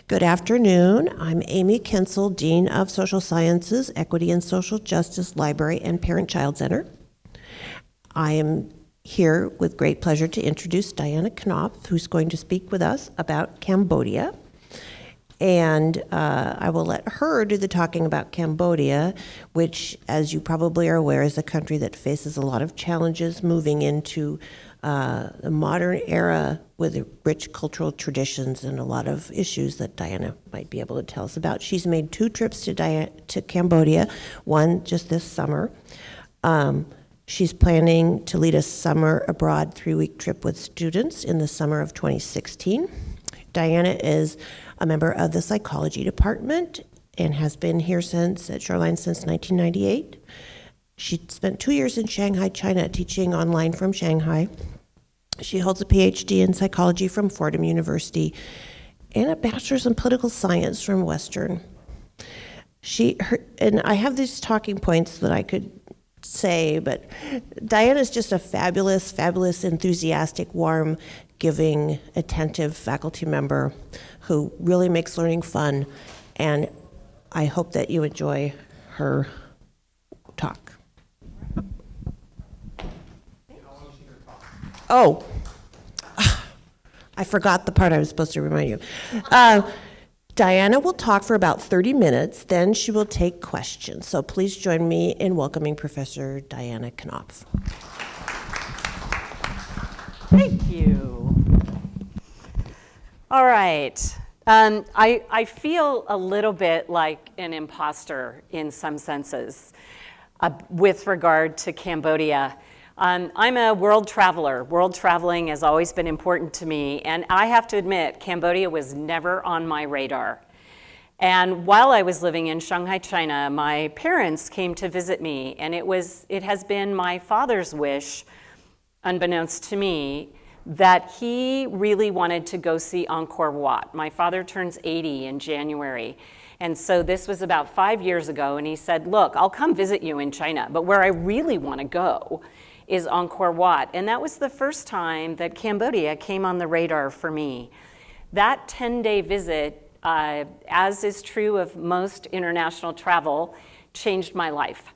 Good afternoon. I'm Amy Kinsel, Dean of Social Sciences, Equity and Social Justice Library and Parent-Child Center. I am here with great pleasure to introduce Diana Knopf, who's going to speak with us about Cambodia. And I will let her do the talking about Cambodia, which, as you probably are aware, is a country that faces a lot of challenges moving into the modern era with rich cultural traditions and a lot of issues that Diana might be able to tell us about. She's made 2 trips to Cambodia, one just this summer. She's planning to lead a summer abroad 3-week trip with students in the summer of 2016. Diana is a member of the psychology department and has been here at Shoreline since 1998. She spent 2 years in Shanghai, China, teaching online from Shanghai. She holds a PhD in psychology from Fordham University and a bachelor's in political science from Western. And I have these talking points that I could say, but Diana's just a fabulous, enthusiastic, warm, giving, attentive faculty member who really makes learning fun, and I hope that you enjoy her talk. Oh, I forgot the part I was supposed to remind you. Diana will talk for about 30 minutes, then she will take questions. So please join me in welcoming Professor Diana Knopf. Thank you. All right. I feel a little bit like an imposter in some senses with regard to Cambodia. I'm a world traveler. World traveling has always been important to me, and I have to admit, Cambodia was never on my radar. And while I was living in Shanghai, China, my parents came to visit me, and it has been my father's wish, unbeknownst to me, that he really wanted to go see Ankor Wat. My father turns 80 in January. And so this was about 5 years ago, and he said, look, I'll come visit you in China, but where I really want to go is Ankor Wat. And that was the first time that Cambodia came on the radar for me. That 10-day visit, as is true of most international travel, changed my life.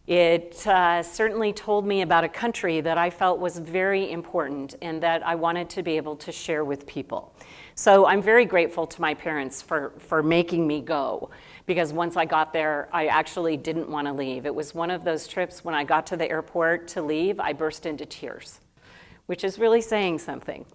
It certainly told me about a country that I felt was very important and that I wanted to be able to share with people. So I'm very grateful to my parents for making me go, because once I got there, I actually didn't want to leave. It was one of those trips when I got to the airport to leave, I burst into tears, which is really saying something.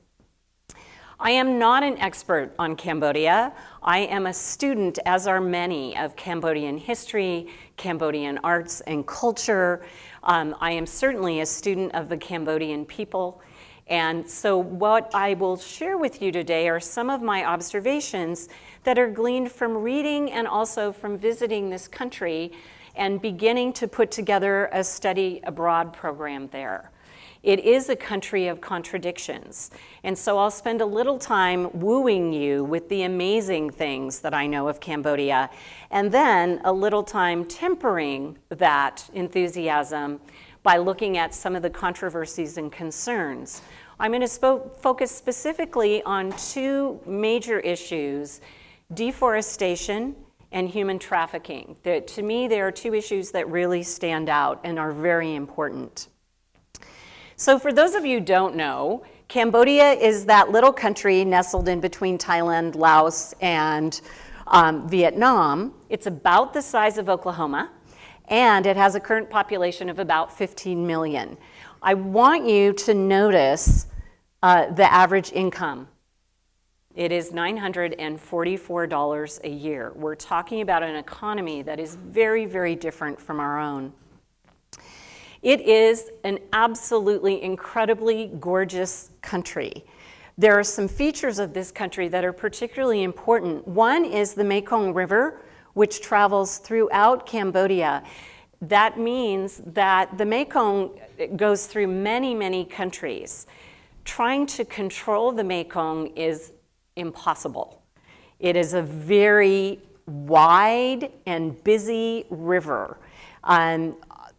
I am not an expert on Cambodia. I am a student, as are many, of Cambodian history, Cambodian arts and culture. I am certainly a student of the Cambodian people. And so what I will share with you today are some of my observations that are gleaned from reading and also from visiting this country and beginning to put together a study abroad program there. It is a country of contradictions. And so I'll spend a little time wooing you with the amazing things that I know of Cambodia, and then a little time tempering that enthusiasm by looking at some of the controversies and concerns. I'm going to focus specifically on 2 major issues: deforestation and human trafficking. To me, there are 2 issues that really stand out and are very important. So for those of you who don't know, Cambodia is that little country nestled in between Thailand, Laos, and Vietnam. It's about the size of Oklahoma, and it has a current population of about 15 million. I want you to notice the average income. It is $944 a year. We're talking about an economy that is very, very different from our own. It is an absolutely incredibly gorgeous country. There are some features of this country that are particularly important. One is the Mekong River, which travels throughout Cambodia. That means that the Mekong goes through many, many countries. Trying to control the Mekong is impossible. It is a very wide and busy river.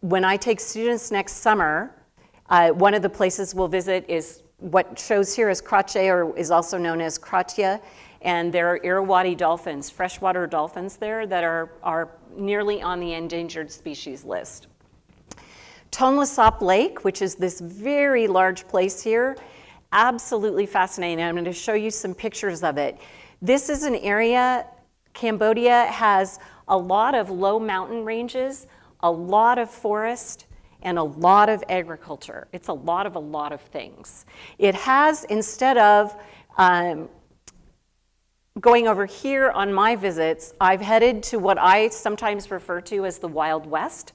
When I take students next summer, one of the places we'll visit is what shows here as Krache, or is also known as Kratia, And there are Irrawaddy dolphins, freshwater dolphins there that are nearly on the endangered species list. Tonle Sap Lake, which is this very large place here, absolutely fascinating. I'm going to show you some pictures of it. This is an area, Cambodia has a lot of low mountain ranges, a lot of forest, and a lot of agriculture. It's a lot of things. It has, instead of going over here on my visits, I've headed to what I sometimes refer to as the Wild West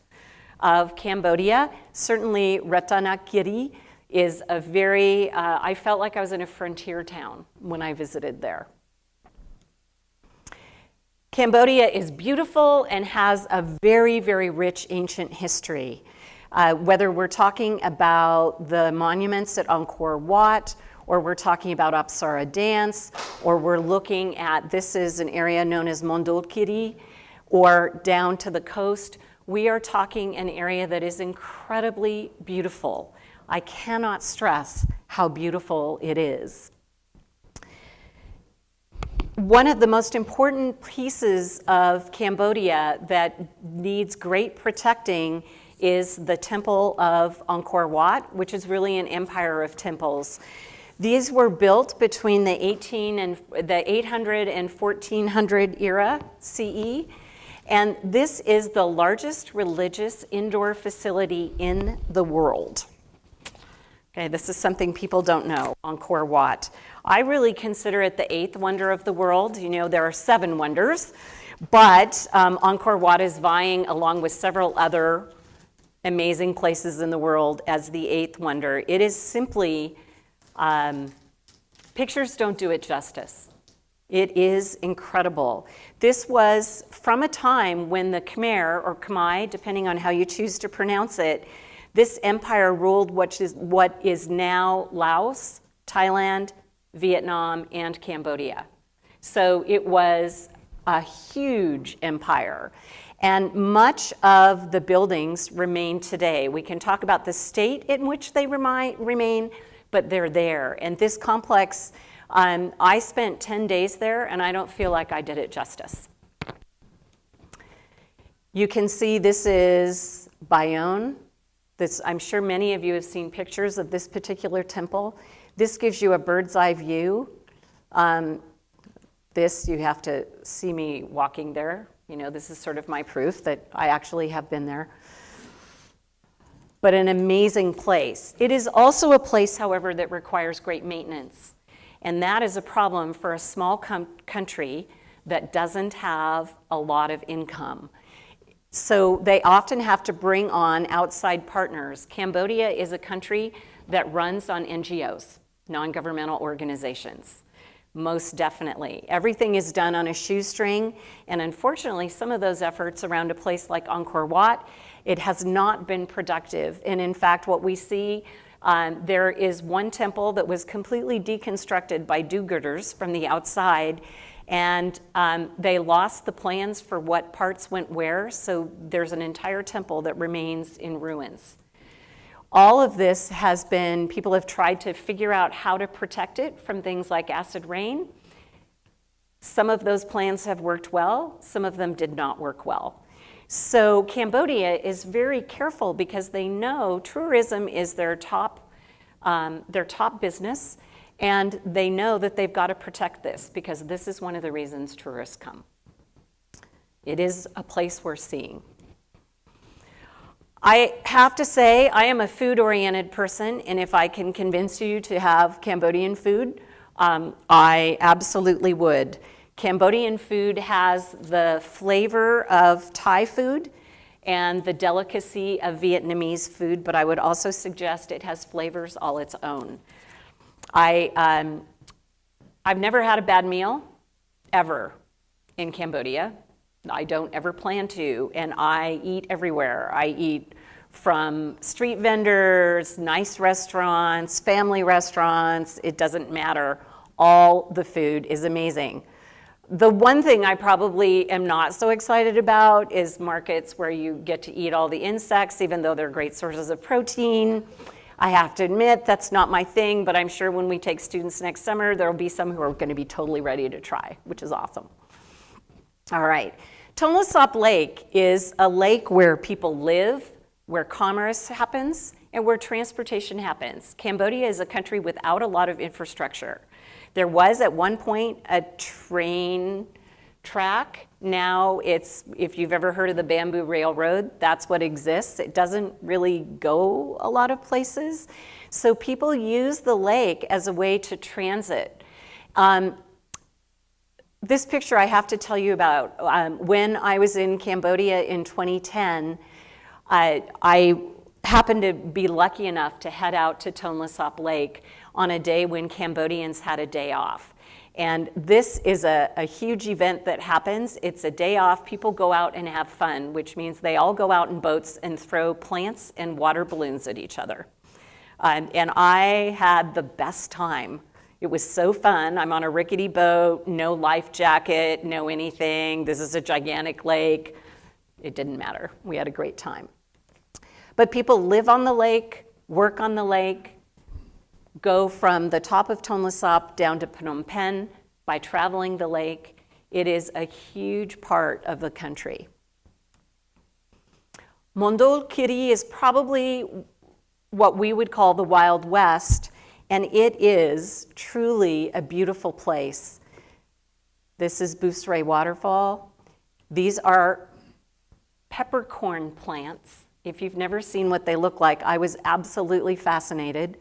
of Cambodia. Certainly Ratanakiri is a very, I felt like I was in a frontier town when I visited there. Cambodia is beautiful and has a very, very rich ancient history. Whether we're talking about the monuments at Ankor Wat, or we're talking about Apsara dance, or we're looking at, this is an area known as Mondulkiri, or down to the coast, we are talking an area that is incredibly beautiful. I cannot stress how beautiful it is. One of the most important pieces of Cambodia that needs great protecting is the temple of Ankor Wat, which is really an empire of temples. These were built between the 800 and 1400 era CE, and this is the largest religious indoor facility in the world. Okay, this is something people don't know, Ankor Wat. I really consider it the eighth wonder of the world. You know, there are 7 wonders, but Ankor Wat is vying along with several other amazing places in the world as the 8th wonder. It is simply, pictures don't do it justice. It is incredible. This was from a time when the Khmer, or Khmer, depending on how you choose to pronounce it, this empire ruled what is now Laos, Thailand, Vietnam, and Cambodia. So it was a huge empire. And much of the buildings remain today. We can talk about the state in which they remain, but they're there. And this complex, I spent 10 days there, and I don't feel like I did it justice. You can see this is Bayonne. I'm sure many of you have seen pictures of this particular temple. This gives you a bird's eye view. This, you have to see me walking there. You know, this is sort of my proof that I actually have been there. But an amazing place. It is also a place, however, that requires great maintenance. And that is a problem for a small country that doesn't have a lot of income. So they often have to bring on outside partners. Cambodia is a country that runs on NGOs, non-governmental organizations. Most definitely. Everything is done on a shoestring, and unfortunately, some of those efforts around a place like Ankor Wat, it has not been productive. And in fact, what we see, there is one temple that was completely deconstructed by do-gooders from the outside, and they lost the plans for what parts went where, so there's an entire temple that remains in ruins. All of this has been, people have tried to figure out how to protect it from things like acid rain. Some of those plans have worked well, some of them did not work well. So Cambodia is very careful because they know tourism is their top business, and they know that they've got to protect this because this is one of the reasons tourists come. It is a place worth seeing. I have to say, I am a food-oriented person, and if I can convince you to have Cambodian food, I absolutely would. Cambodian food has the flavor of Thai food and the delicacy of Vietnamese food, but I would also suggest it has flavors all its own. I've never had a bad meal, ever, in Cambodia. I don't ever plan to, and I eat everywhere. I eat from street vendors, nice restaurants, family restaurants, it doesn't matter. All the food is amazing. The one thing I probably am not so excited about is markets where you get to eat all the insects, even though they're great sources of protein. I have to admit, that's not my thing, but I'm sure when we take students next summer, there will be some who are going to be totally ready to try, which is awesome. All right. Tonle Sap Lake is a lake where people live, where commerce happens, and where transportation happens. Cambodia is a country without a lot of infrastructure. There was at one point a train track. Now it's, if you've ever heard of the Bamboo Railroad, that's what exists. It doesn't really go a lot of places. So people use the lake as a way to transit. This picture I have to tell you about. When I was in Cambodia in 2010, I happened to be lucky enough to head out to Tonle Sap Lake on a day when Cambodians had a day off. And this is a huge event that happens. It's a day off. People go out and have fun, which means they all go out in boats and throw plants and water balloons at each other. And I had the best time. It was so fun. I'm on a rickety boat, no life jacket, no anything. This is a gigantic lake. It didn't matter. We had a great time. But people live on the lake, work on the lake, go from the top of Tonle Sap down to Phnom Penh by traveling the lake. It is a huge part of the country. Mondol Kiri is probably what we would call the Wild West, and it is truly a beautiful place. This is Busray Waterfall. These are peppercorn plants. If you've never seen what they look like, I was absolutely fascinated.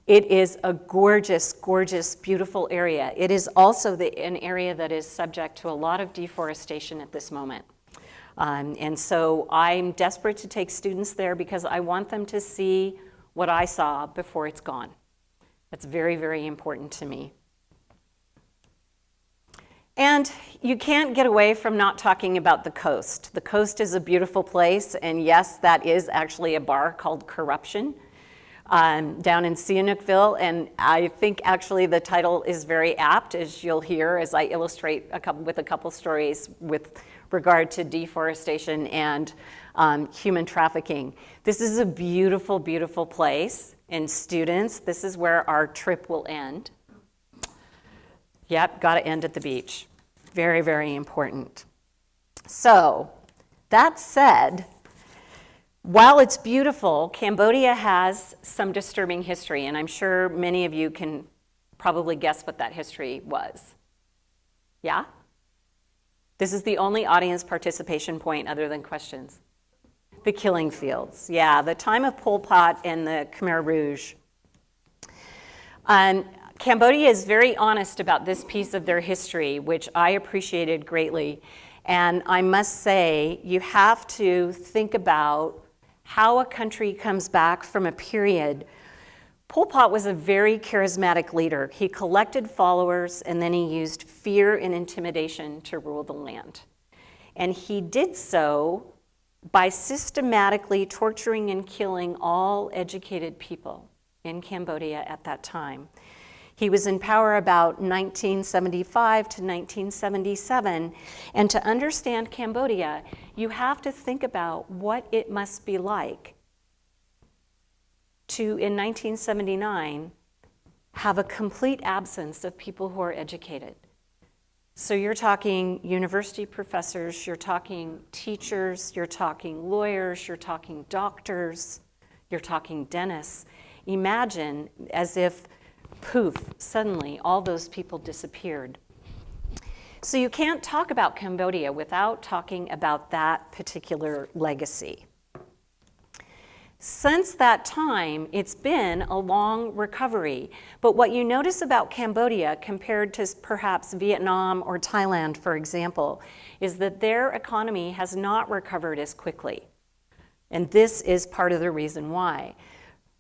It is a gorgeous, gorgeous, beautiful area. It is also an area that is subject to a lot of deforestation at this moment. And so I'm desperate to take students there because I want them to see what I saw before it's gone. That's very, very important to me. And you can't get away from not talking about the coast. The coast is a beautiful place, and yes, that is actually a bar called Corruption down in Sihanoukville, and I think actually the title is very apt, as you'll hear as I illustrate with a couple stories with regard to deforestation and human trafficking. This is a beautiful, beautiful place, and students, this is where our trip will end. Yep, got to end at the beach. Very, very important. So, that said, while it's beautiful, Cambodia has some disturbing history, and I'm sure many of you can probably guess what that history was. Yeah? This is the only audience participation point other than questions. The killing fields. Yeah, the time of Pol Pot and the Khmer Rouge. Cambodia is very honest about this piece of their history, which I appreciated greatly. And I must say, you have to think about how a country comes back from a period. Pol Pot was a very charismatic leader. He collected followers, and then he used fear and intimidation to rule the land. And he did so by systematically torturing and killing all educated people in Cambodia at that time. He was in power about 1975 to 1977, and to understand Cambodia, you have to think about what it must be like to, in 1979, have a complete absence of people who are educated. So you're talking university professors, you're talking teachers, you're talking lawyers, you're talking doctors, you're talking dentists. Imagine as if poof, suddenly all those people disappeared. So you can't talk about Cambodia without talking about that particular legacy. Since that time, it's been a long recovery. But what you notice about Cambodia compared to perhaps Vietnam or Thailand, for example, is that their economy has not recovered as quickly. And this is part of the reason why.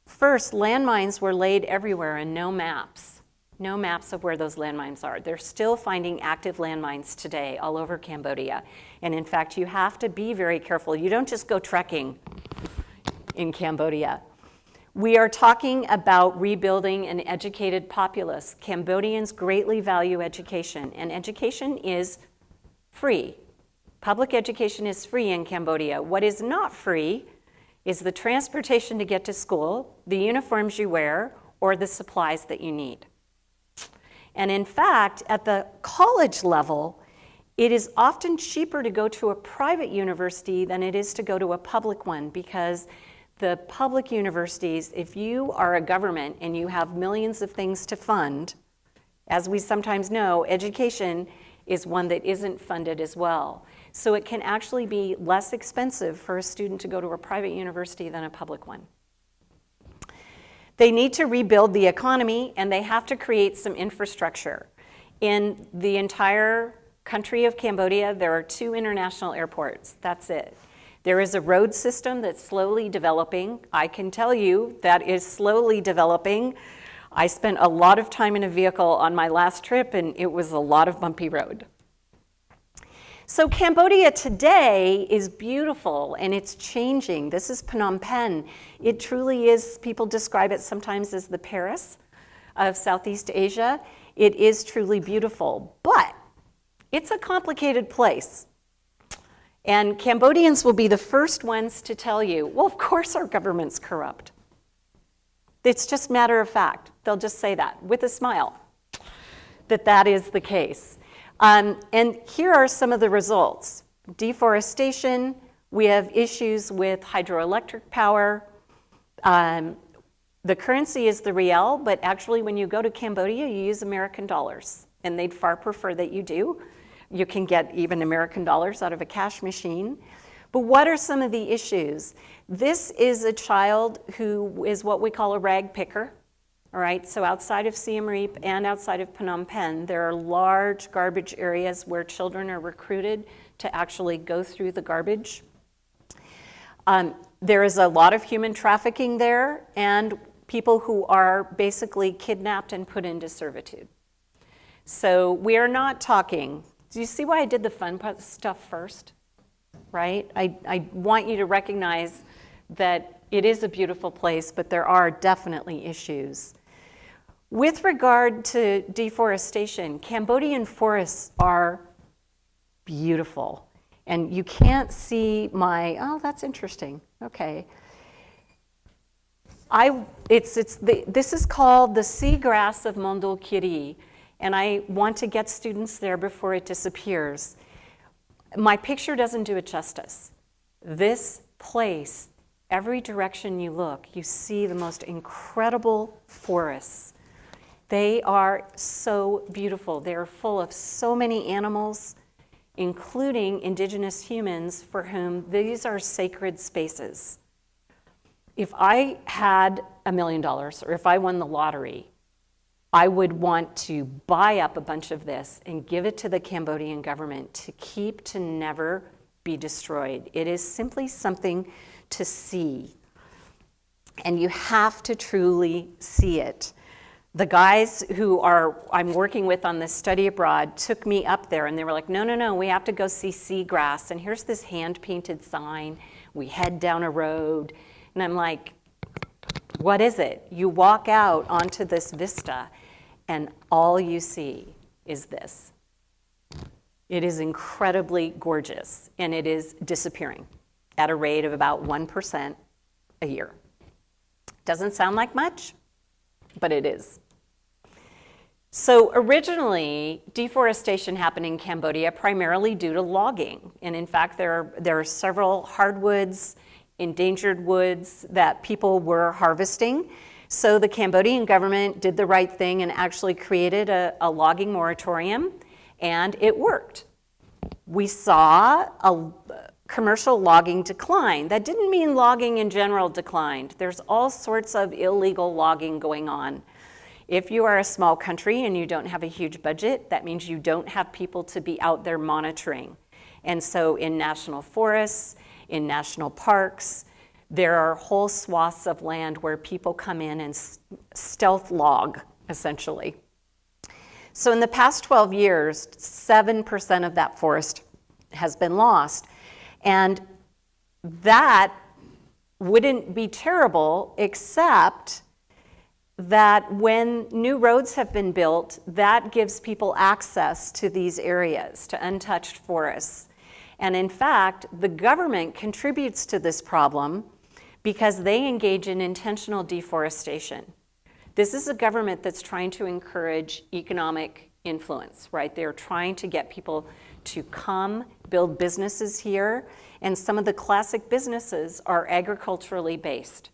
First, landmines were laid everywhere and no maps of where those landmines are. They're still finding active landmines today all over Cambodia. And in fact, you have to be very careful. You don't just go trekking in Cambodia. We are talking about rebuilding an educated populace. Cambodians greatly value education, and education is free. Public education is free in Cambodia. What is not free is the transportation to get to school, the uniforms you wear, or the supplies that you need. And in fact, at the college level, it is often cheaper to go to a private university than it is to go to a public one, because the public universities, if you are a government and you have millions of things to fund, as we sometimes know, education is one that isn't funded as well. So it can actually be less expensive for a student to go to a private university than a public one. They need to rebuild the economy, and they have to create some infrastructure. In the entire country of Cambodia, there are 2 international airports. That's it. There is a road system that's slowly developing. I can tell you that is slowly developing. I spent a lot of time in a vehicle on my last trip, and it was a lot of bumpy road. So Cambodia today is beautiful, and it's changing. This is Phnom Penh. It truly is, people describe it sometimes as the Paris of Southeast Asia. It is truly beautiful, but it's a complicated place. And Cambodians will be the first ones to tell you, well, of course our government's corrupt. It's just matter of fact. They'll just say that with a smile, that is the case. And here are some of the results. Deforestation, we have issues with hydroelectric power. The currency is the riel, but actually when you go to Cambodia, you use American dollars, and they'd far prefer that you do. You can get even American dollars out of a cash machine. But what are some of the issues? This is a child who is what we call a rag picker. All right, so outside of Siem Reap and outside of Phnom Penh, there are large garbage areas where children are recruited to actually go through the garbage. There is a lot of human trafficking there, and people who are basically kidnapped and put into servitude. So we are not talking, do you see why I did the fun stuff first? Right? I want you to recognize that it is a beautiful place, but there are definitely issues. With regard to deforestation, Cambodian forests are beautiful. And you can't see oh, that's interesting. Okay. This is called the seagrass of Mondulkiri, and I want to get students there before it disappears. My picture doesn't do it justice. This place, every direction you look, you see the most incredible forests. They are so beautiful. They are full of so many animals, including indigenous humans for whom these are sacred spaces. If I had $1 million, or if I won the lottery, I would want to buy up a bunch of this and give it to the Cambodian government to keep, to never be destroyed. It is simply something to see. And you have to truly see it. The guys who I'm working with on this study abroad took me up there, and they were like, no, we have to go see seagrass. And here's this hand-painted sign. We head down a road. And I'm like, what is it? You walk out onto this vista, and all you see is this. It is incredibly gorgeous, and it is disappearing at a rate of about 1% a year. Doesn't sound like much, but it is. So originally, deforestation happened in Cambodia primarily due to logging. And in fact, there are several hardwoods, endangered woods that people were harvesting. So the Cambodian government did the right thing and actually created a logging moratorium, and it worked. We saw a commercial logging decline. That didn't mean logging in general declined. There's all sorts of illegal logging going on. If you are a small country and you don't have a huge budget, that means you don't have people to be out there monitoring. And so in national forests, in national parks, there are whole swaths of land where people come in and stealth log, essentially. So in the past 12 years, 7% of that forest has been lost. And that wouldn't be terrible, except that when new roads have been built, that gives people access to these areas, to untouched forests. And in fact, the government contributes to this problem because they engage in intentional deforestation. This is a government that's trying to encourage economic influence, right? They're trying to get people to come build businesses here, and some of the classic businesses are agriculturally based.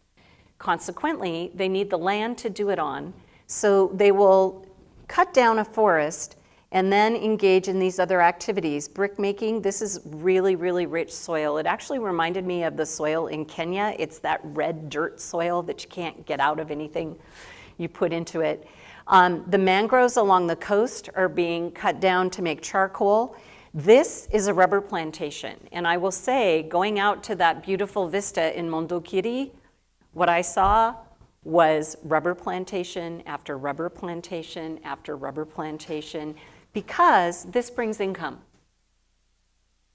Consequently, they need the land to do it on, so they will cut down a forest and then engage in these other activities. Brick making, this is really, really rich soil. It actually reminded me of the soil in Kenya. It's that red dirt soil that you can't get out of anything you put into it. The mangroves along the coast are being cut down to make charcoal. This is a rubber plantation. And I will say, going out to that beautiful vista in Mondulkiri, what I saw was rubber plantation after rubber plantation after rubber plantation, because this brings income.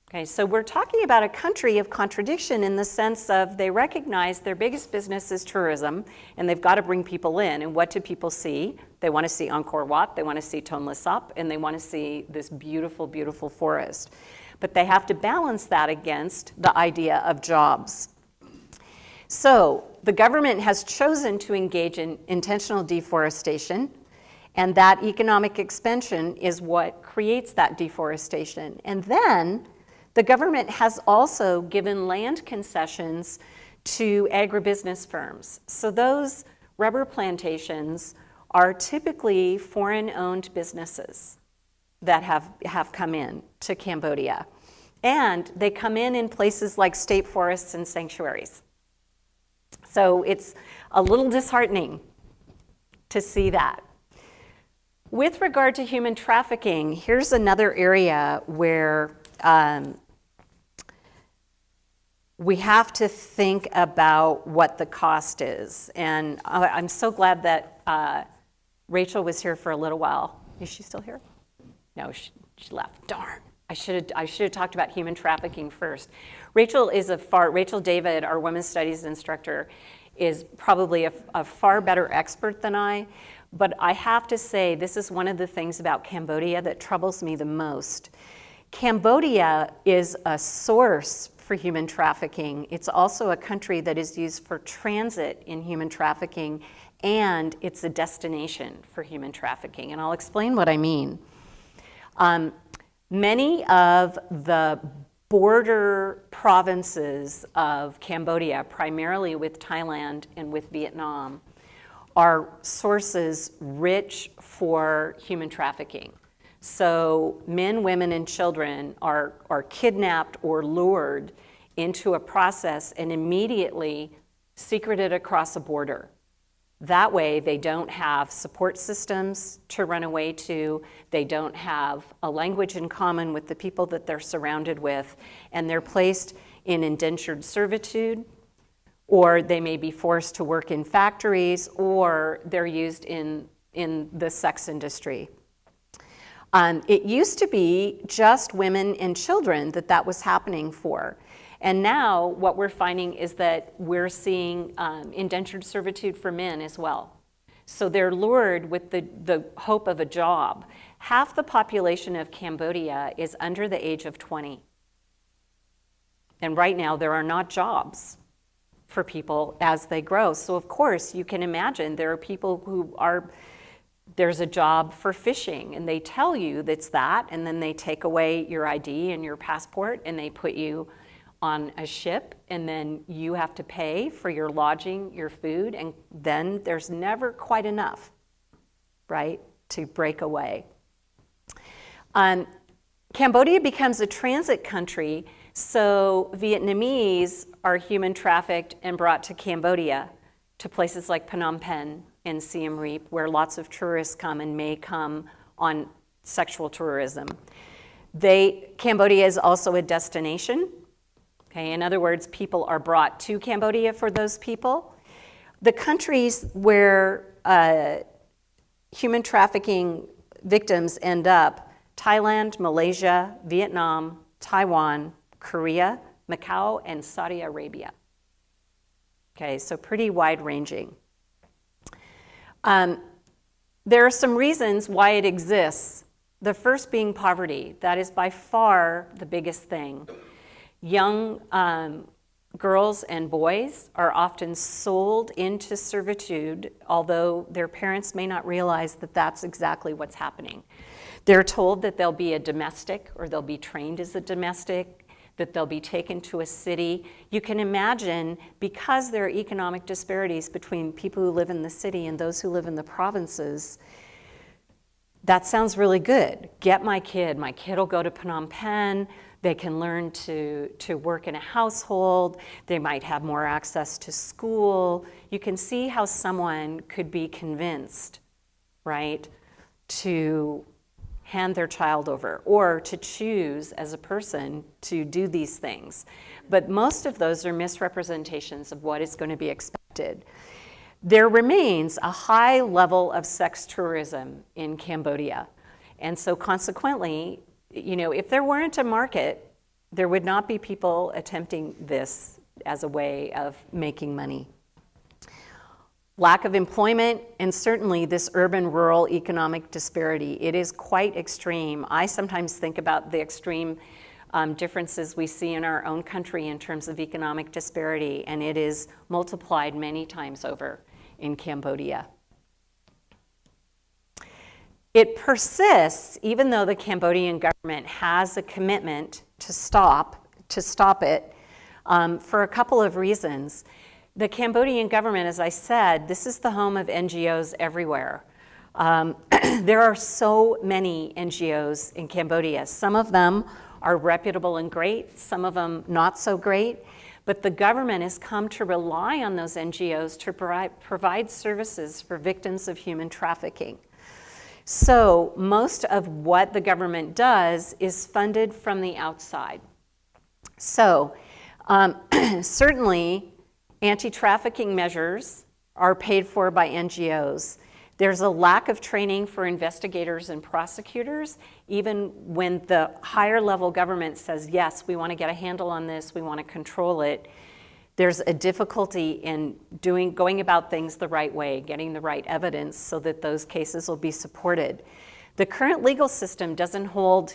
Okay, so we're talking about a country of contradiction in the sense of they recognize their biggest business is tourism, and they've got to bring people in. And what do people see? They want to see Ankor Wat, they want to see Tonle Sap, and they want to see this beautiful, beautiful forest. But they have to balance that against the idea of jobs. So the government has chosen to engage in intentional deforestation, and that economic expansion is what creates that deforestation. And then the government has also given land concessions to agribusiness firms. So those rubber plantations are typically foreign-owned businesses that have come in to Cambodia. And they come in places like state forests and sanctuaries. So it's a little disheartening to see that. With regard to human trafficking, here's another area where we have to think about what the cost is. And I'm so glad that Rachel was here for a little while. Is she still here? No, she left. Darn. I should have talked about human trafficking first. Rachel David, our women's studies instructor, is probably a far better expert than I. But I have to say, this is one of the things about Cambodia that troubles me the most. Cambodia is a source for human trafficking. It's also a country that is used for transit in human trafficking, and it's a destination for human trafficking. And I'll explain what I mean. Many of the border provinces of Cambodia, primarily with Thailand and with Vietnam, are sources rich for human trafficking. So men, women, and children are kidnapped or lured into a process and immediately secreted across a border. That way, they don't have support systems to run away to, they don't have a language in common with the people that they're surrounded with, and they're placed in indentured servitude, or they may be forced to work in factories, or they're used in the sex industry. It used to be just women and children that was happening for. And now what we're finding is that we're seeing indentured servitude for men as well. So they're lured with the hope of a job. Half the population of Cambodia is under the age of 20. And right now there are not jobs for people as they grow. So of course you can imagine there are people who there's a job for fishing, and they tell you that's that, and then they take away your ID and your passport and they put you on a ship, and then you have to pay for your lodging, your food, and then there's never quite enough, right, to break away. Cambodia becomes a transit country, so Vietnamese are human trafficked and brought to Cambodia, to places like Phnom Penh and Siem Reap, where lots of tourists come and may come on sexual tourism. Cambodia is also a destination. Okay, in other words, people are brought to Cambodia for those people. The countries where human trafficking victims end up: Thailand, Malaysia, Vietnam, Taiwan, Korea, Macau, and Saudi Arabia. Okay, so pretty wide-ranging. There are some reasons why it exists. The first being poverty. That is by far the biggest thing. Young girls and boys are often sold into servitude, although their parents may not realize that that's exactly what's happening. They're told that they'll be a domestic, or they'll be trained as a domestic, that they'll be taken to a city. You can imagine, because there are economic disparities between people who live in the city and those who live in the provinces, that sounds really good. Get my kid will go to Phnom Penh, they can learn to work in a household, they might have more access to school. You can see how someone could be convinced, right, to hand their child over, or to choose as a person to do these things. But most of those are misrepresentations of what is going to be expected. There remains a high level of sex tourism in Cambodia. And so consequently, if there weren't a market, there would not be people attempting this as a way of making money. Lack of employment, and certainly this urban-rural economic disparity, it is quite extreme. I sometimes think about the extreme differences we see in our own country in terms of economic disparity, and it is multiplied many times over in Cambodia. It persists, even though the Cambodian government has a commitment to stop it, for a couple of reasons. The Cambodian government, as I said, this is the home of NGOs everywhere. There are so many NGOs in Cambodia. Some of them are reputable and great, some of them not so great, but the government has come to rely on those NGOs to provide services for victims of human trafficking. So most of what the government does is funded from the outside. So certainly, anti-trafficking measures are paid for by NGOs. There's a lack of training for investigators and prosecutors, even when the higher level government says, yes, we want to get a handle on this, we want to control it. There's a difficulty in going about things the right way, getting the right evidence so that those cases will be supported. The current legal system doesn't hold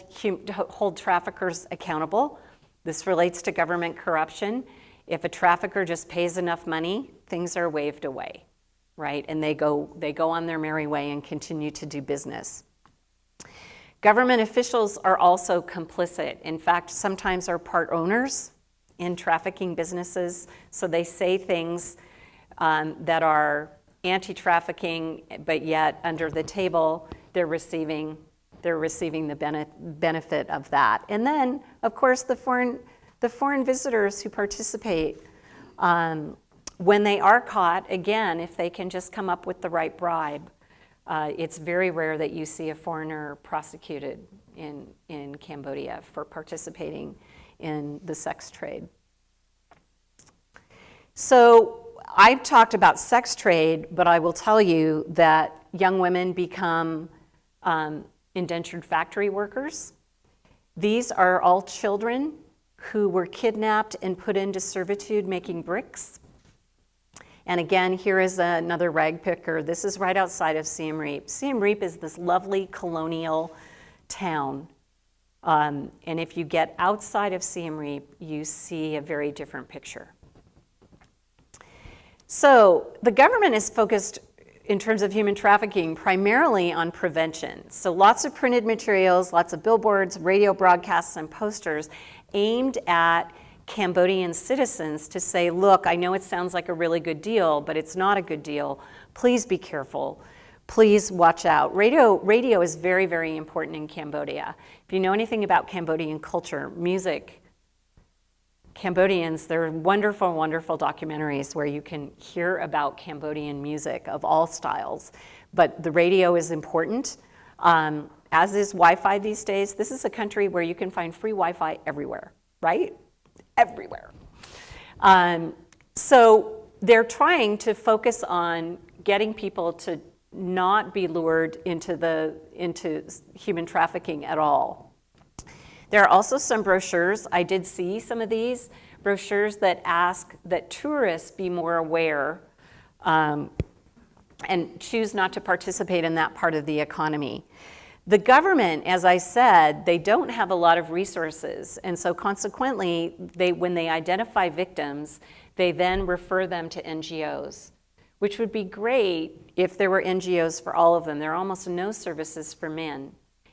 traffickers accountable. This relates to government corruption. If a trafficker just pays enough money, things are waved away, right? And they go on their merry way and continue to do business. Government officials are also complicit. In fact, sometimes are part owners in trafficking businesses. So they say things that are anti-trafficking, but yet under the table, they're receiving the benefit of that. And then, of course, the foreign visitors who participate, when they are caught, again, if they can just come up with the right bribe, it's very rare that you see a foreigner prosecuted in Cambodia for participating in the sex trade. So I've talked about sex trade, but I will tell you that young women become indentured factory workers. These are all children who were kidnapped and put into servitude making bricks. And again, here is another rag picker. This is right outside of Siem Reap. Siem Reap is this lovely colonial town. And if you get outside of Siem Reap, you see a very different picture. So the government is focused, in terms of human trafficking, primarily on prevention. So lots of printed materials, lots of billboards, radio broadcasts, and posters aimed at Cambodian citizens to say, look, I know it sounds like a really good deal, but it's not a good deal. Please be careful. Please watch out. Radio is very, very important in Cambodia. If you know anything about Cambodian culture, music, Cambodians, there are wonderful, wonderful documentaries where you can hear about Cambodian music of all styles. But the radio is important, as is Wi-Fi these days. This is a country where you can find free Wi-Fi everywhere, right? Everywhere. So they're trying to focus on getting people to not be lured into human trafficking at all. There are also some brochures. I did see some of these brochures that ask that tourists be more aware and choose not to participate in that part of the economy. The government, as I said, they don't have a lot of resources, and so consequently, when they identify victims, they then refer them to NGOs, which would be great if there were NGOs for all of them. There are almost no services for men.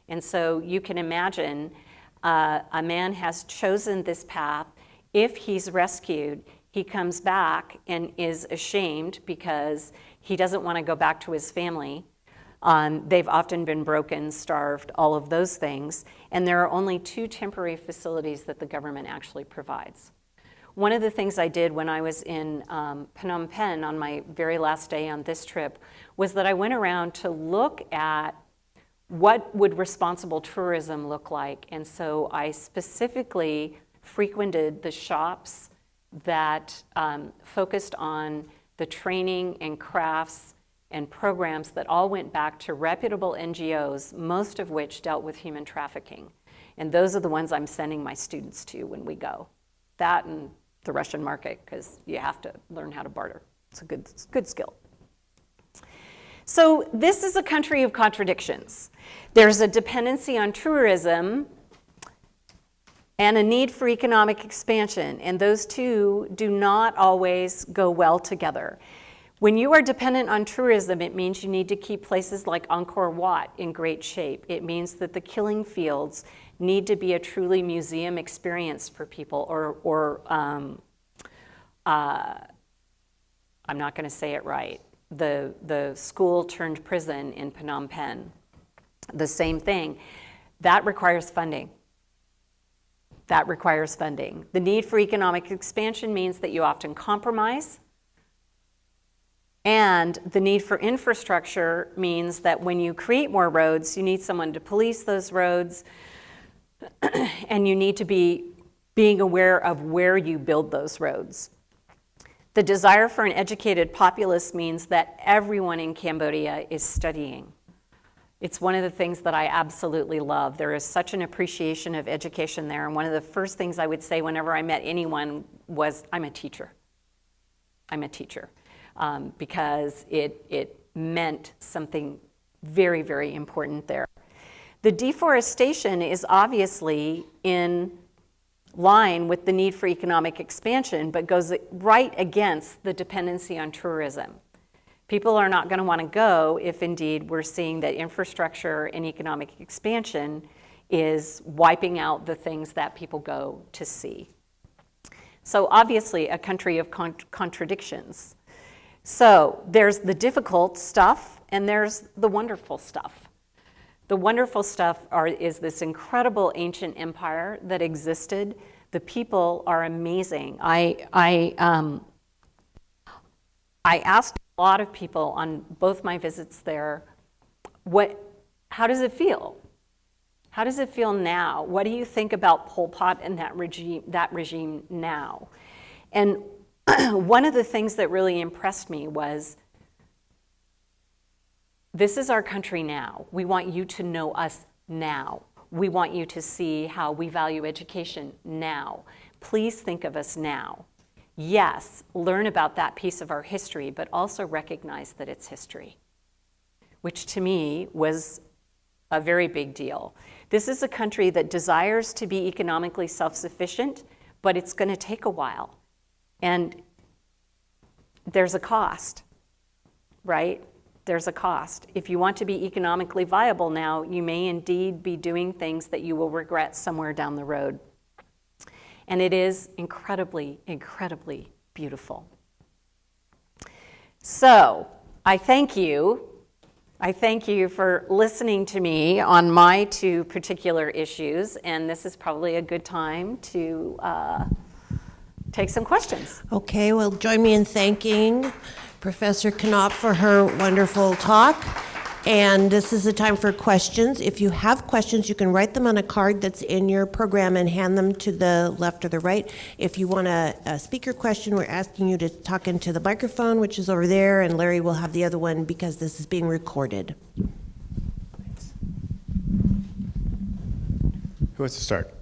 And so you can imagine a man has chosen this path. If he's rescued, he comes back and is ashamed because he doesn't want to go back to his family. They've often been broken, starved, all of those things. And there are only 2 temporary facilities that the government actually provides. One of the things I did when I was in Phnom Penh on my very last day on this trip was that I went around to look at what would responsible tourism look like. And so I specifically frequented the shops that focused on the training and crafts and programs that all went back to reputable NGOs, most of which dealt with human trafficking. And those are the ones I'm sending my students to when we go. That and the Russian market, because you have to learn how to barter. It's a good skill. So this is a country of contradictions. There's a dependency on tourism and a need for economic expansion, and those two do not always go well together. When you are dependent on tourism, it means you need to keep places like Ankor Wat in great shape. It means that the killing fields need to be a truly museum experience for people, or I'm not going to say it right, the school turned prison in Phnom Penh, the same thing. That requires funding. That requires funding. The need for economic expansion means that you often compromise. And the need for infrastructure means that when you create more roads, you need someone to police those roads, and you need to be being aware of where you build those roads. The desire for an educated populace means that everyone in Cambodia is studying. It's one of the things that I absolutely love. There is such an appreciation of education there, and one of the first things I would say whenever I met anyone was, I'm a teacher. I'm a teacher. Because it meant something very, very important there. The deforestation is obviously in line with the need for economic expansion, but goes right against the dependency on tourism. People are not going to want to go if indeed we're seeing that infrastructure and economic expansion is wiping out the things that people go to see. So obviously a country of contradictions. So there's the difficult stuff and there's the wonderful stuff. The wonderful stuff is this incredible ancient empire that existed. The people are amazing. I asked a lot of people on both my visits there, how does it feel? How does it feel now? What do you think about Pol Pot and that regime now? And one of the things that really impressed me was, this is our country now. We want you to know us now. We want you to see how we value education now. Please think of us now. Yes, learn about that piece of our history, but also recognize that it's history, which to me was a very big deal. This is a country that desires to be economically self-sufficient, but it's going to take a while. And there's a cost, right? There's a cost. If you want to be economically viable now, you may indeed be doing things that you will regret somewhere down the road. And it is incredibly, incredibly beautiful. So I thank you. I thank you for listening to me on my two particular issues, and this is probably a good time to take some questions. Okay, well, join me in thanking Professor Knopp for her wonderful talk. And this is the time for questions. If you have questions, you can write them on a card that's in your program and hand them to the left or the right. If you want a speaker question, we're asking you to talk into the microphone, which is over there, and Larry will have the other one because this is being recorded. Who wants to start?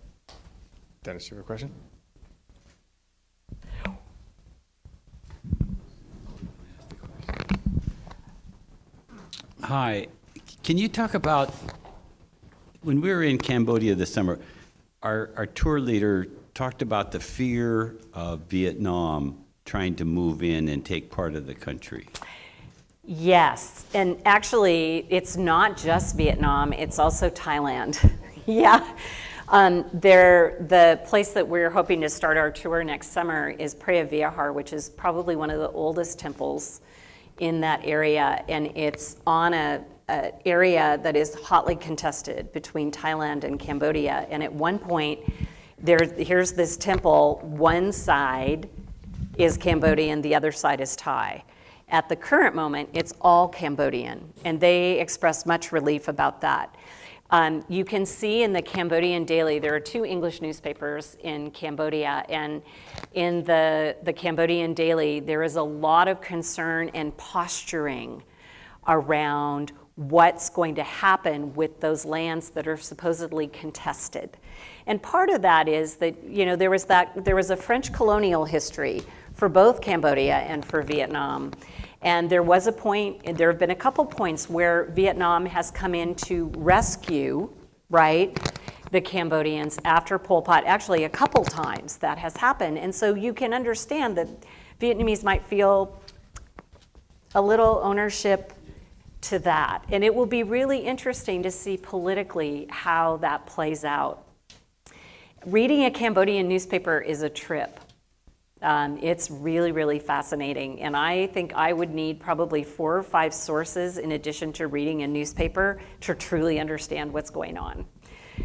Dennis, you have a question? Hi. Can you talk about When we were in Cambodia this summer, our tour leader talked about the fear of Vietnam trying to move in and take part of the country. Yes, and actually, it's not just Vietnam, it's also Thailand. Yeah. The place that we're hoping to start our tour next summer is Preah Vihear, which is probably one of the oldest temples in that area, and it's on a area that is hotly contested between Thailand and Cambodia. And at one point, here's this temple, one side is Cambodian, the other side is Thai. At the current moment, it's all Cambodian, and they express much relief about that. You can see in the Cambodian Daily, there are 2 English newspapers in Cambodia, and in the Cambodian Daily, there is a lot of concern and posturing around what's going to happen with those lands that are supposedly contested. And part of that is that, there was a French colonial history for both Cambodia and for Vietnam. And there was a point, and there have been a couple points where Vietnam has come in to rescue, right, the Cambodians after Pol Pot. Actually, a couple times that has happened. And so you can understand that Vietnamese might feel a little ownership to that. And it will be really interesting to see politically how that plays out. Reading a Cambodian newspaper is a trip. It's really, really fascinating. And I think I would need probably 4 or 5 sources in addition to reading a newspaper to truly understand what's going on.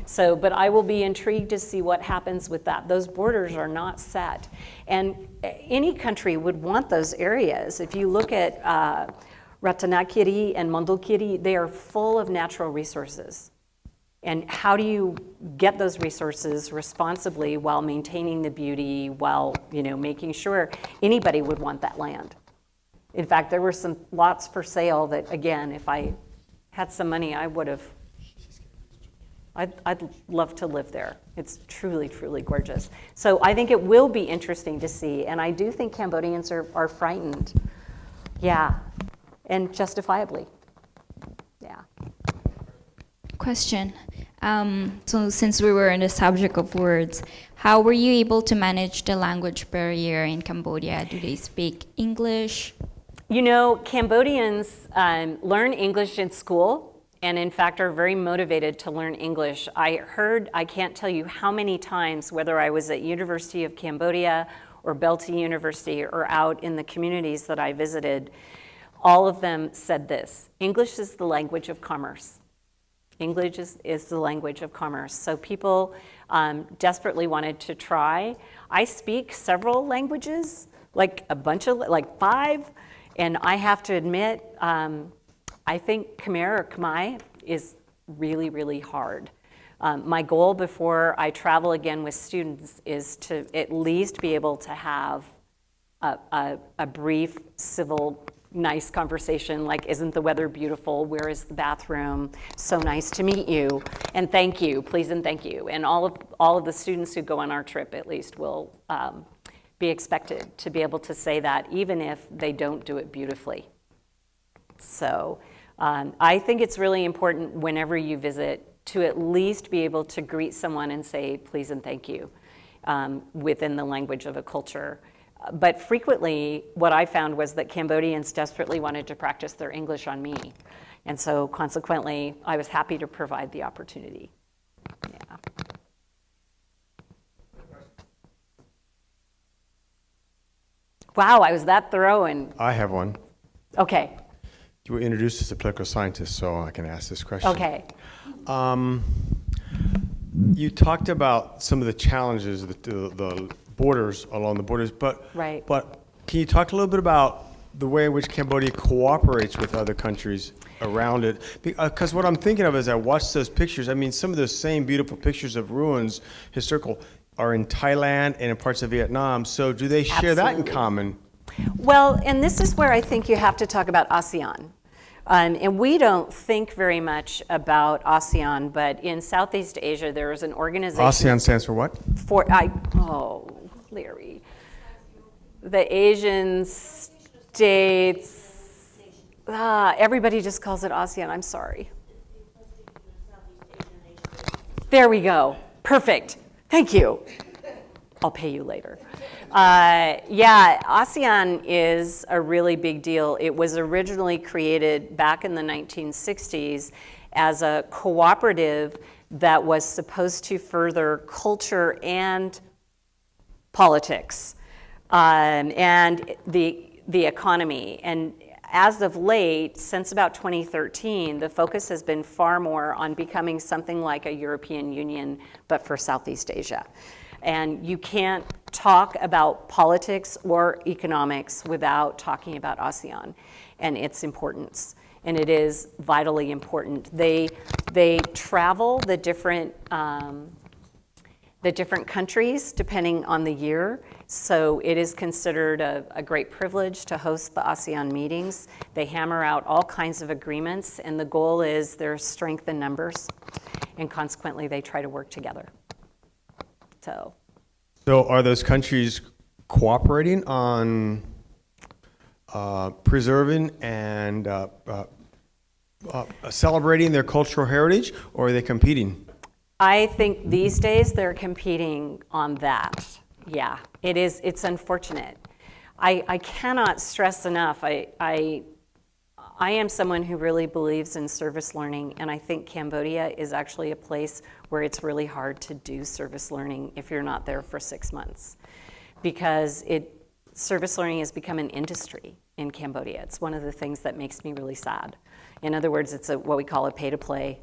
So, but I will be intrigued to see what happens with that. Those borders are not set. And any country would want those areas. If you look at Ratanakiri and Mondulkiri, they are full of natural resources. And how do you get those resources responsibly while maintaining the beauty, while making sure anybody would want that land? In fact, there were some lots for sale that, again, if I had some money, I would have. I'd love to live there. It's truly, truly gorgeous. So I think it will be interesting to see, and I do think Cambodians are frightened. Yeah, and justifiably. Yeah. Question. So since we were on the subject of words, how were you able to manage the language barrier in Cambodia? Do they speak English? Cambodians learn English in school, and in fact are very motivated to learn English. I can't tell you how many times, whether I was at University of Cambodia or Belty University or out in the communities that I visited, all of them said this: English is the language of commerce. English is the language of commerce. So people desperately wanted to try. I speak several languages, like 5, and I have to admit, I think Khmer or Khmer is really, really hard. My goal before I travel again with students is to at least be able to have a brief, civil, nice conversation, like, isn't the weather beautiful? Where is the bathroom? So nice to meet you, and thank you, please and thank you. And all of the students who go on our trip at least will be expected to be able to say that, even if they don't do it beautifully. So I think it's really important whenever you visit to at least be able to greet someone and say please and thank you within the language of a culture. But frequently, what I found was that Cambodians desperately wanted to practice their English on me. And so consequently, I was happy to provide the opportunity. Yeah. Wow, I was that thorough. And I have one. okay. You were introduced as a political scientist, so I can ask this question. Okay. You talked about some of the challenges, the borders, along the borders, but Right. But can you talk a little bit about the way in which Cambodia cooperates with other countries around it? Because what I'm thinking of as I watch those pictures, I mean, some of those same beautiful pictures of ruins, historical, are in Thailand and in parts of Vietnam. So do they share that in Absolutely. common? Well, and this is where I think you have to talk about ASEAN. And we don't think very much about ASEAN, but in Southeast Asia, there is an organization. ASEAN stands for what? Larry. The Asian states, everybody just calls it ASEAN, I'm sorry. There we go. Perfect. Thank you. I'll pay you later. Yeah, ASEAN is a really big deal. It was originally created back in the 1960s as a cooperative that was supposed to further culture and politics and the economy. And as of late, since about 2013, the focus has been far more on becoming something like a European Union, but for Southeast Asia. And you can't talk about politics or economics without talking about ASEAN and its importance. And it is vitally important. They travel the different countries depending on the year. So it is considered a great privilege to host the ASEAN meetings. They hammer out all kinds of agreements, and the goal is there's strength in numbers, and consequently they try to work together. So are those countries cooperating on preserving and celebrating their cultural heritage, or are they competing? I think these days they're competing on that. Yeah, it's unfortunate. I cannot stress enough, I am someone who really believes in service learning, and I think Cambodia is actually a place where it's really hard to do service learning if you're not there for 6 months, because service learning has become an industry in Cambodia. It's one of the things that makes me really sad. In other words, it's what we call a pay-to-play.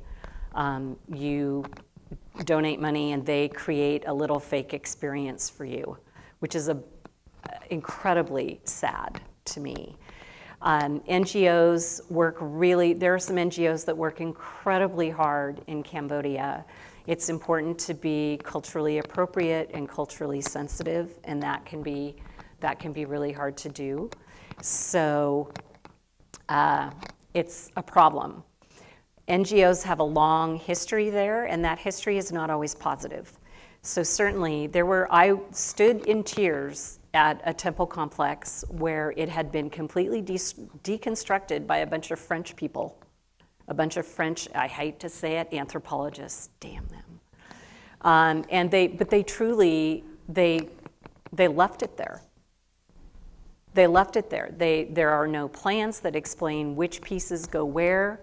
You donate money and they create a little fake experience for you, which is incredibly sad to me. NGOs there are some NGOs that work incredibly hard in Cambodia. It's important to be culturally appropriate and culturally sensitive, and that can be really hard to do. So it's a problem. NGOs have a long history there, and that history is not always positive. So certainly I stood in tears at a temple complex where it had been completely deconstructed by a bunch of French people, a bunch of French, I hate to say it, anthropologists, damn them. But they truly left it there. They left it there. There are no plans that explain which pieces go where.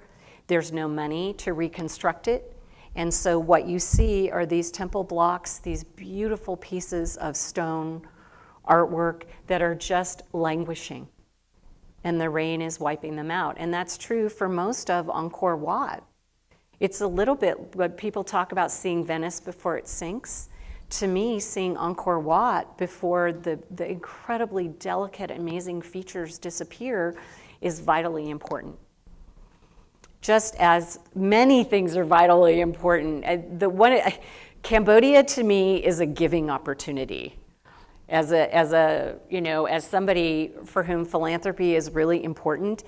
There's no money to reconstruct it. And so what you see are these temple blocks, these beautiful pieces of stone artwork that are just languishing. And the rain is wiping them out. And that's true for most of Ankor Wat. It's a little bit what people talk about seeing Venice before it sinks. To me, seeing Ankor Wat before the incredibly delicate, amazing features disappear is vitally important. Just as many things are vitally important. Cambodia to me is a giving opportunity. As somebody for whom philanthropy is really important,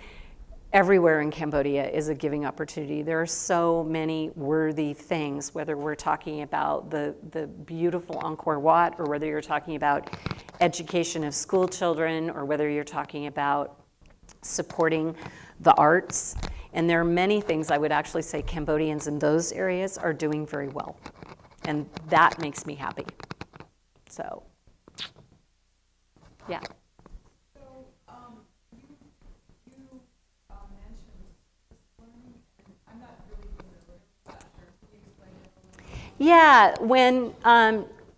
everywhere in Cambodia is a giving opportunity. There are so many worthy things, whether we're talking about the beautiful Ankor Wat, or whether you're talking about education of school children, or whether you're talking about supporting the arts. And there are many things I would actually say Cambodians in those areas are doing very well. And that makes me happy. So, yeah. So, you mentioned learning, and I'm not really familiar with that term. Can you explain it a little bit? Yeah, when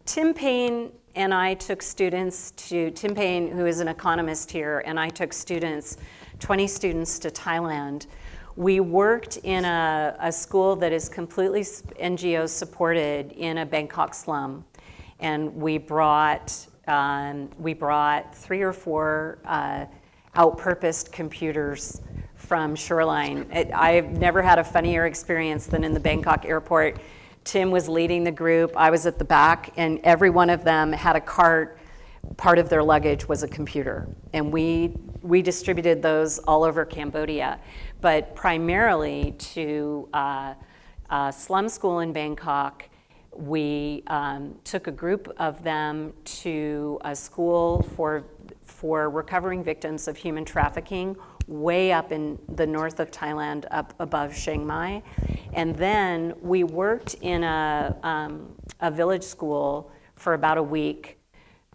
Tim Payne and I took students Tim Payne, who is an economist here, and I took 20 students to Thailand. We worked in a school that is completely NGO supported in a Bangkok slum, and we brought 3 or 4 out-purposed computers from Shoreline. I've never had a funnier experience than in the Bangkok airport. Tim was leading the group, I was at the back, and every one of them had a cart. Part of their luggage was a computer, and we distributed those all over Cambodia, but primarily to a slum school in Bangkok. We took a group of them to a school for recovering victims of human trafficking way up in the north of Thailand, up above Chiang Mai. And then we worked in a village school for about a week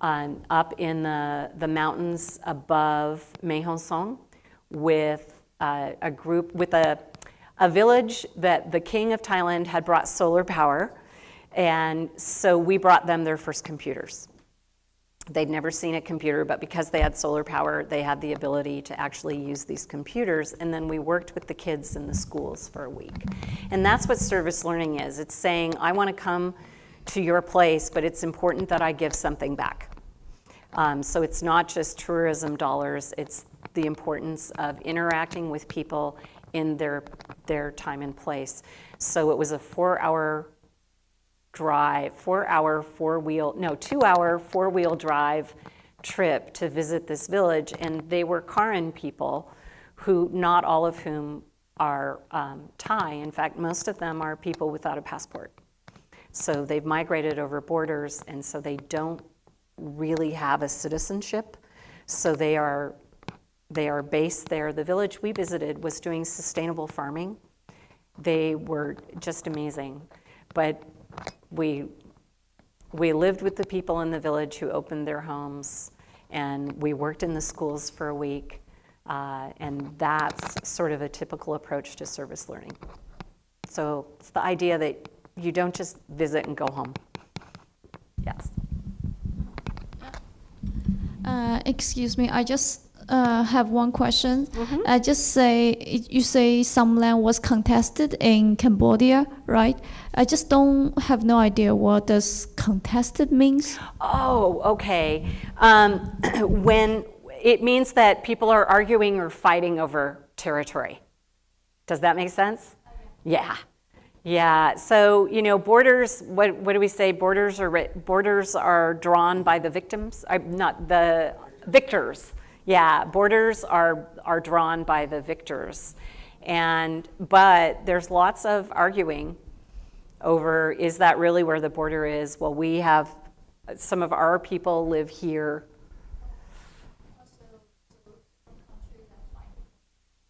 up in the mountains above Mae Hong Son with a group, with a village that the king of Thailand had brought solar power. And so we brought them their first computers. They'd never seen a computer, but because they had solar power, they had the ability to actually use these computers. And then we worked with the kids in the schools for a week. And that's what service learning is. It's saying, I want to come to your place, but it's important that I give something back. So it's not just tourism dollars, it's the importance of interacting with people in their time and place. So it was a 4-hour drive, 2-hour four-wheel drive trip to visit this village, and they were Karen people, who not all of whom are Thai. In fact, most of them are people without a passport. So they've migrated over borders, and so they don't really have a citizenship. So they are based there. The village we visited was doing sustainable farming. They were just amazing, but we lived with the people in the village who opened their homes, and we worked in the schools for a week, and that's sort of a typical approach to service learning. So it's the idea that you don't just visit and go home. Yes. Excuse me, I just have one question. I just you say some land was contested in Cambodia, right? I just don't have no idea what does contested means. Oh, okay. When it means that people are arguing or fighting over territory. Does that make sense? Yeah. Yeah. So, borders, what do we say? Borders are drawn by the victims, not the victors. Yeah, borders are drawn by the victors. But there's lots of arguing over, is that really where the border is? Well, we have, some of our people live here.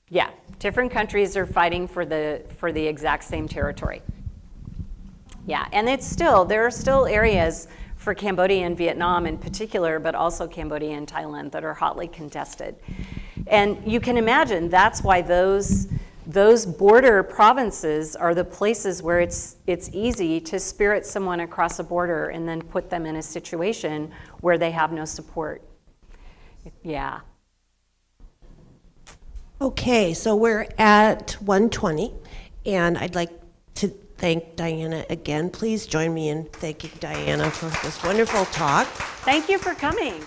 Yeah, different countries are fighting for the exact same territory. Yeah, and there are still areas for Cambodia and Vietnam in particular, but also Cambodia and Thailand that are hotly contested. And you can imagine that's why those border provinces are the places where it's easy to spirit someone across a border and then put them in a situation where they have no support. Yeah. Okay, so we're at 1:20, and I'd like to thank Diana again. Please join me in thanking Diana for this wonderful talk. Thank you for coming.